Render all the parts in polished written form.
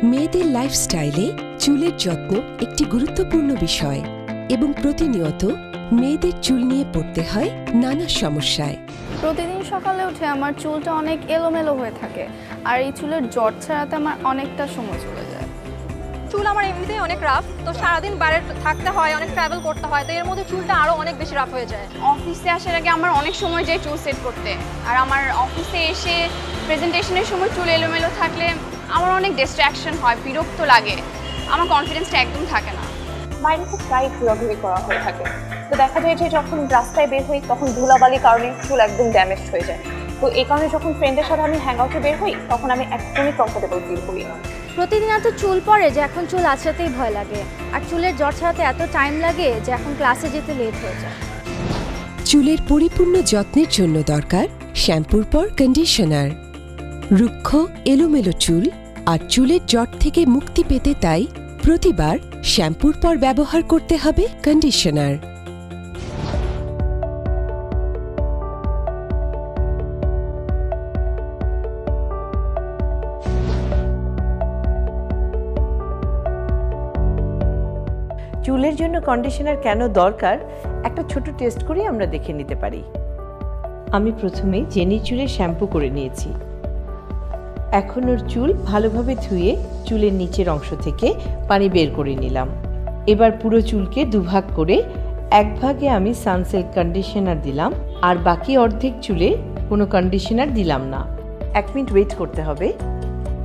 মেয়েদের লাইফস্টাইলে চুলের যত্ন একটি গুরুত্বপূর্ণ বিষয় এবং প্রতিনিয়ত মেয়েদের চুল নিয়ে পড়তে হয় নানা সমস্যায়। প্রতিদিন সকালে উঠে আমার চুলটা অনেক এলোমেলো হয়ে থাকে, আর এই চুলের জট ছাড়াতে আমার অনেকটা সময় চলে যায়। চুল আমার এমনিতেই অনেক রাফ, তো সারাদিন বাইরে থাকতে হয়, অনেক ট্রাভেল করতে হয়, তো এর মধ্যে চুলটা আরও অনেক বেশি রাফ হয়ে যায়। অফিসে আসার আগে আমার অনেক সময় যায় চুল সেট করতে, আর আমার অফিসে এসে প্রেজেন্টেশনের সময় চুল এলোমেলো থাকলে আমার অনেক ডিস্ট্র্যাকশন হয়, বিরক্ত লাগে, আমার কনফিডেন্সটা একদম থাকে না। বাইরে তো প্রায় ঘোরাঘুরি করা হয়ে থাকে, তো দেখা যায় যে যখন রাস্তায় বের হই তখন ধুলাবালির কারণে চুল একদম ড্যামেজ হয়ে যায়। তো এই কারণে যখন ফ্রেন্ডের সাথে আমি হ্যাং আউটে বের হই তখন আমি একদমই কমফোর্টেবল ফিল করি না। প্রতিদিন এত চুল পড়ে যে এখন চুল আছড়াতেই ভয় লাগে, আর চুলের জট ছাড়াতে এত টাইম লাগে যে এখন ক্লাসে যেতে লেট হয়ে যায়। চুলের পরিপূর্ণ যত্নের জন্য দরকার শ্যাম্পুর পর কন্ডিশনার। রুক্ষ এলোমেলো চুল আর চুলের জট থেকে মুক্তি পেতে তাই প্রতিবার শ্যাম্পুর পর ব্যবহার করতে হবে কন্ডিশনার। চুলের জন্য কন্ডিশনার কেন দরকার একটা ছোট টেস্ট করে আমরা দেখে নিতে পারি। আমি প্রথমে জেনির চুলে শ্যাম্পু করে নিয়েছি। এখন ওর চুল ভালোভাবে ধুয়ে চুলের নিচের অংশ থেকে পানি বের করে নিলাম। এবার পুরো চুলকে দুভাগ করে এক ভাগে আমি সানসিল্ক কন্ডিশনার দিলাম, আর বাকি অর্ধেক চুলে কোনো কন্ডিশনার দিলাম না। 1 মিনিট ওয়েট করতে হবে।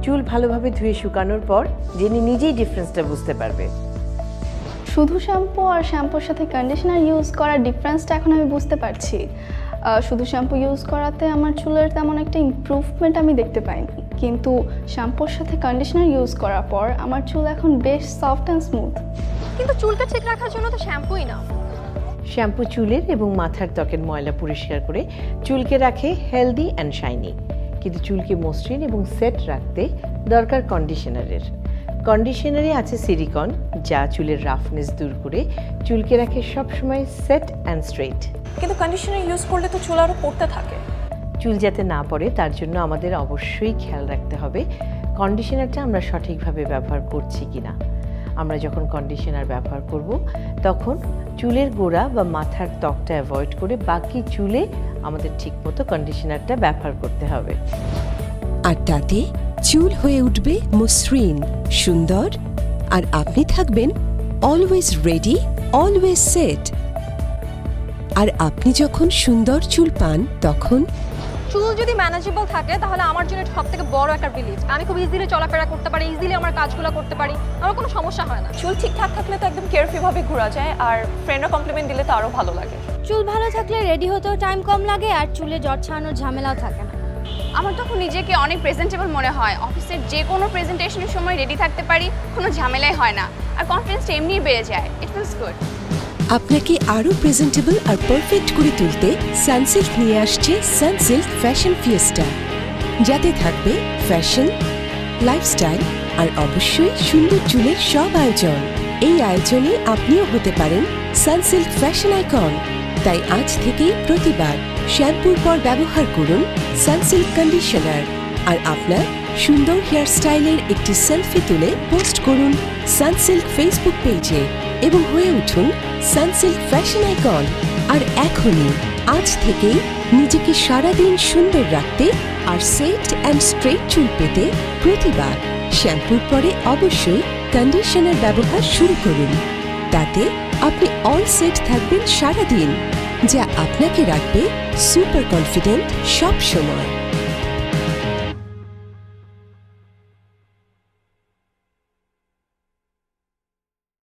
চুল ভালোভাবে ধুয়ে শুকানোর পর জেনি নিজেই ডিফারেন্সটা বুঝতে পারবে। শুধু শ্যাম্পু আর শ্যাম্পুর সাথে কন্ডিশনার ইউজ করার ডিফারেন্সটা এখন আমি বুঝতে পারছি। শুধু শ্যাম্পু ইউজ করাতে আমার চুলের তেমন একটা ইমপ্রুভমেন্ট আমি দেখতে পাইনি, কিন্তু শ্যাম্পুর সাথে কন্ডিশনার ইউজ করার পর আমার চুল এখন বেশ সফট অ্যান্ড স্মুথ। কিন্তু চুলকে ঠিক রাখার জন্য তো শ্যাম্পুই না। শ্যাম্পু চুলের এবং মাথার ত্বকের ময়লা পরিষ্কার করে চুলকে রাখে হেলদি অ্যান্ড শাইনি, কিন্তু চুলকে মসৃণ এবং সেট রাখতে দরকার কন্ডিশনারের। কন্ডিশনারে আছে সিলিকন, যা চুলের রাফনেস দূর করে চুলকে রাখে সবসময় সেট অ্যান্ড স্ট্রেট। কিন্তু কন্ডিশনার ইউজ করলে তো চুল আরও পড়তে থাকে। চুল যাতে না পড়ে তার জন্য আমাদের অবশ্যই খেয়াল রাখতে হবে কন্ডিশনারটা আমরা সঠিকভাবে ব্যবহার করছি কিনা। আমরা যখন কন্ডিশনার ব্যবহার করব তখন চুলের গোড়া বা মাথার ত্বকটা অ্যাভয়েড করে বাকি চুলে আমাদের ঠিকমতো কন্ডিশনারটা ব্যবহার করতে হবে। আর তাতে চুল হয়ে উঠবে মসৃণ, সুন্দর, আর আপনি থাকবেন অলওয়েজ রেডি, অলওয়েজ সেট। আর আপনি যখন সুন্দর চুল পান তখন চুল যদি ম্যানেজেবল থাকে তাহলে আমার জন্য সব থেকে বড় একটা রিলিফ। আমি খুব ইজিলি চলাফেরা করতে পারি, ইজিলি আমার কাজগুলো করতে পারি, আমার কোনো সমস্যা হয় না। চুল ঠিকঠাক থাকলে তো একদম কেয়ারফ্রি ভাবে ঘোরা যায়, আর ফ্রেন্ডরা কমপ্লিমেন্ট দিলে তো আরও ভালো লাগে। চুল ভালো থাকলে রেডি হতেও টাইম কম লাগে, আর চুলে জট ছাড়ানোর ঝামেলাও থাকে না। আমার তখন নিজেকে অনেক প্রেজেন্টেবল মনে হয়, অফিসের যে কোনো প্রেজেন্টেশনের সময় রেডি থাকতে পারি, কোনো ঝামেলাই হয় না, আর কনফিডেন্সটা এমনিই বেড়ে যায়। It feels good. আপনাকে আরও প্রেজেন্টেবল আর পারফেক্ট করে তুলতে সানসিল্ক নিয়ে আসছে সানসিল্ক ফ্যাশন ফিয়েস্টা, যাতে থাকবে ফ্যাশন, লাইফস্টাইল আর অবশ্যই সুন্দর চুলের সব আয়োজন। এই আয়োজনে আপনিও হতে পারেন সানসিল্ক ফ্যাশন আইকন। তাই আজ থেকেই প্রতিবার শ্যাম্পুর পর ব্যবহার করুন সানসিল্ক কন্ডিশনার, আর আপনার সুন্দর হেয়ারস্টাইলের একটি সেলফি তুলে পোস্ট করুন সানসিল্ক ফেসবুক পেজে এবং হয়ে উঠুন সানসিল্ক ফ্যাশন আইকন। আর এখনই আজ থেকেই নিজেকে সারাদিন সুন্দর রাখতে আর সেট অ্যান্ড স্ট্রেট চুল পেতে প্রতিবার শ্যাম্পুর পরে অবশ্যই কন্ডিশনার ব্যবহার শুরু করুন। তাতে আপনি অল সেট থাকবেন সারাদিন, যা আপনাকে রাখবে সুপার কনফিডেন্ট সব সময়।